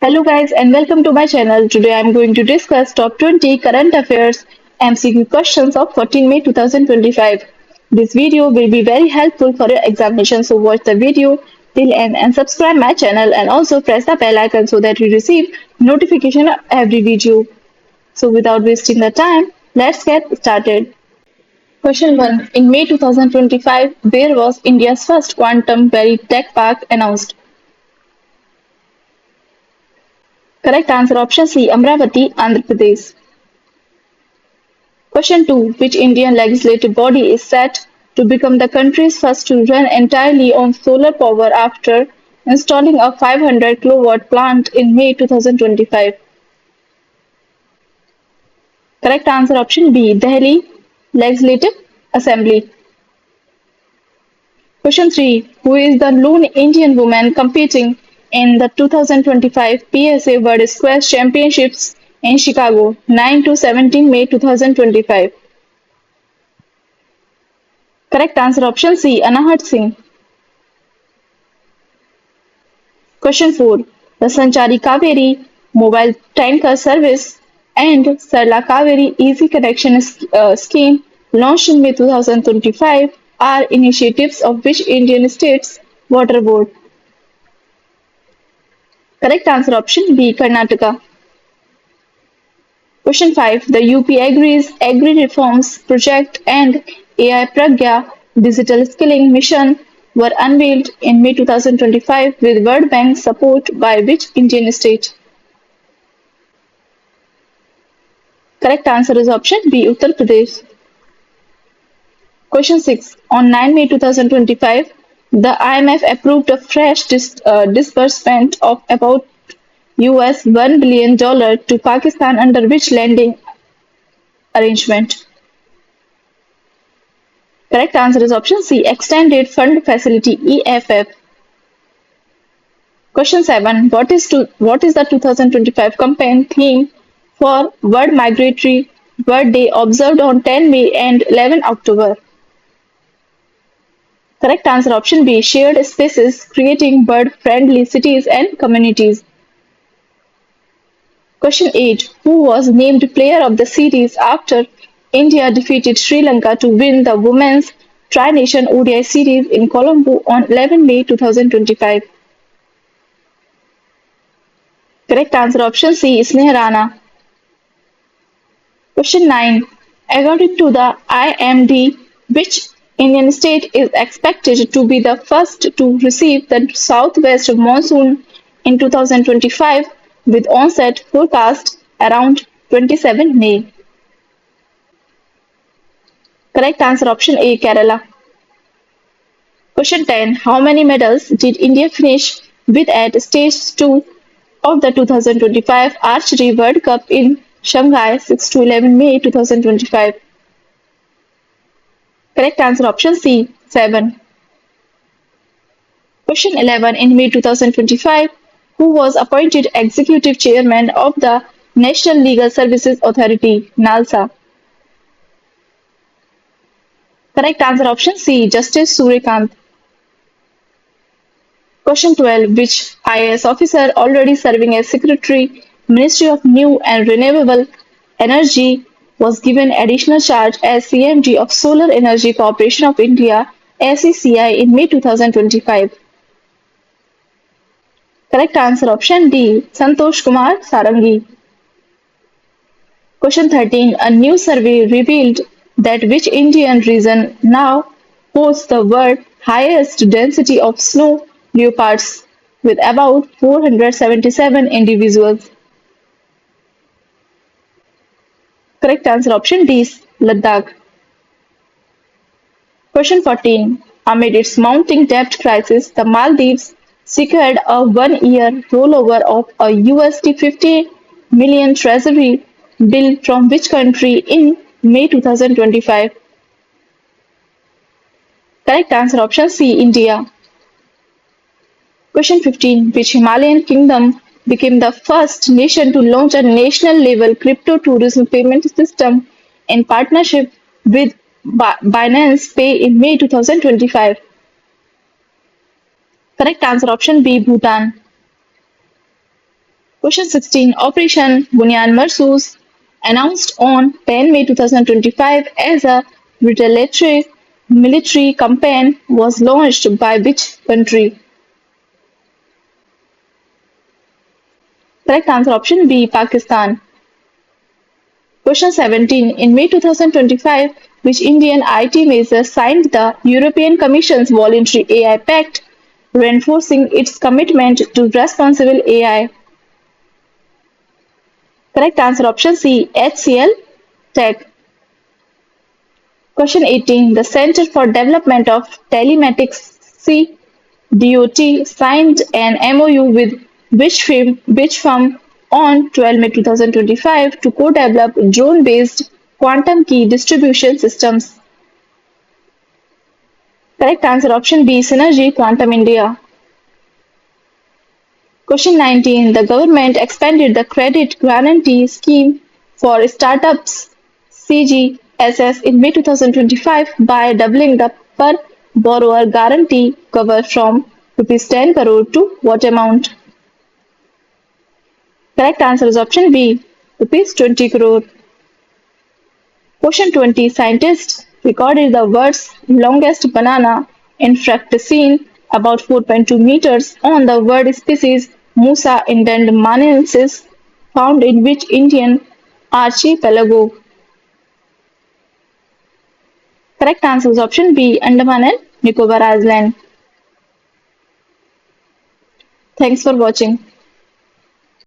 Hello guys and welcome to my channel. Today I am going to discuss top 20 current affairs MCQ questions of 14 May 2025. This video will be very helpful for your examination, so watch the video till end and subscribe my channel and also press the bell icon so that you receive notification of every video. So without wasting the time, let's get started. Question 1. In May 2025, where was India's first quantum Valley Tech Park announced? Correct answer option C. Amravati, Andhra Pradesh. Question 2. Which Indian legislative body is set to become the country's first to run entirely on solar power after installing a 500 kilowatt plant in May 2025? Correct answer option B. Delhi Legislative Assembly. Question 3. Who is the lone Indian woman competing in the 2025 PSA World Squash Championships in Chicago, 9 to 17 May 2025? Correct answer option C. Anahat Singh. Question 4. The Sanchari Kaveri mobile tanker service and Sarla Kaveri Easy Connection scheme launched in May 2025 are initiatives of which Indian state's water board? Correct answer option B. Karnataka. Question 5. The UP Agri's Agri Reforms Project and AI Pragya Digital Skilling Mission were unveiled in May 2025 with World Bank support by which Indian state? Correct answer is option B. Uttar Pradesh. Question 6. On 9 May 2025, the IMF approved a fresh disbursement of about $1 billion to Pakistan under which lending arrangement? Correct answer is option C. Extended Fund Facility EFF. Question 7. What is the 2025 campaign theme for World Migratory Bird Day observed on 10 May and 11 October? Correct answer option B. Shared spaces creating bird-friendly cities and communities. Question 8. Who was named player of the series after India defeated Sri Lanka to win the Women's Tri-Nation ODI series in Colombo on 11 May 2025? Correct answer option C. Sneha Rana. Question 9. According to the IMD, which Indian state is expected to be the first to receive the southwest monsoon in 2025 with onset forecast around 27 May? Correct answer option A. Kerala. Question 10. How many medals did India finish with at stage 2 of the 2025 Archery World Cup in Shanghai 6 to 11 May 2025? Correct answer option C. 7. Question 11. In May 2025, who was appointed Executive Chairman of the National Legal Services Authority, NALSA? Correct answer option C. Justice Suryakant. Question 12. Which IAS officer already serving as Secretary, Ministry of New and Renewable Energy was given additional charge as CMD of Solar Energy Corporation of India SECI in May 2025? Correct answer option D. Santosh Kumar Sarangi. Question 13. A new survey revealed that which Indian region now hosts the world's highest density of snow leopards with about 477 individuals? Correct answer option D. Ladakh. Question 14. Amid its mounting debt crisis, the Maldives secured a one-year rollover of a USD 50 million treasury bill from which country in May 2025? Correct answer option C. India. Question 15. Which Himalayan kingdom became the first nation to launch a national-level crypto tourism payment system in partnership with Binance Pay in May 2025? Correct answer option B. Bhutan. Question 16. Operation Bunyan Marsus, announced on 10 May 2025 as a retaliatory military campaign, was launched by which country? Correct answer option B, Pakistan. Question 17. In May 2025, which Indian IT major signed the European Commission's voluntary AI Pact, reinforcing its commitment to responsible AI? Correct answer option C, HCL Tech. Question 18. The Center for Development of Telematics CDOT signed an MOU with which firm on 12 May 2025 to co-develop drone-based quantum key distribution systems? Correct answer option B, Synergy Quantum India. Question 19. The government expanded the credit guarantee scheme for startups CGSS in May 2025 by doubling the per borrower guarantee cover from rupees 10 crore to what amount? Correct answer is option B, rupees 20 crore. Question 20. Scientists recorded the world's longest banana infracticine, about 4.2 meters, on the word species Musa indenmanensis, found in which Indian archipelago? Correct answer is option B, Andaman and Nicobar Island. Thanks for watching.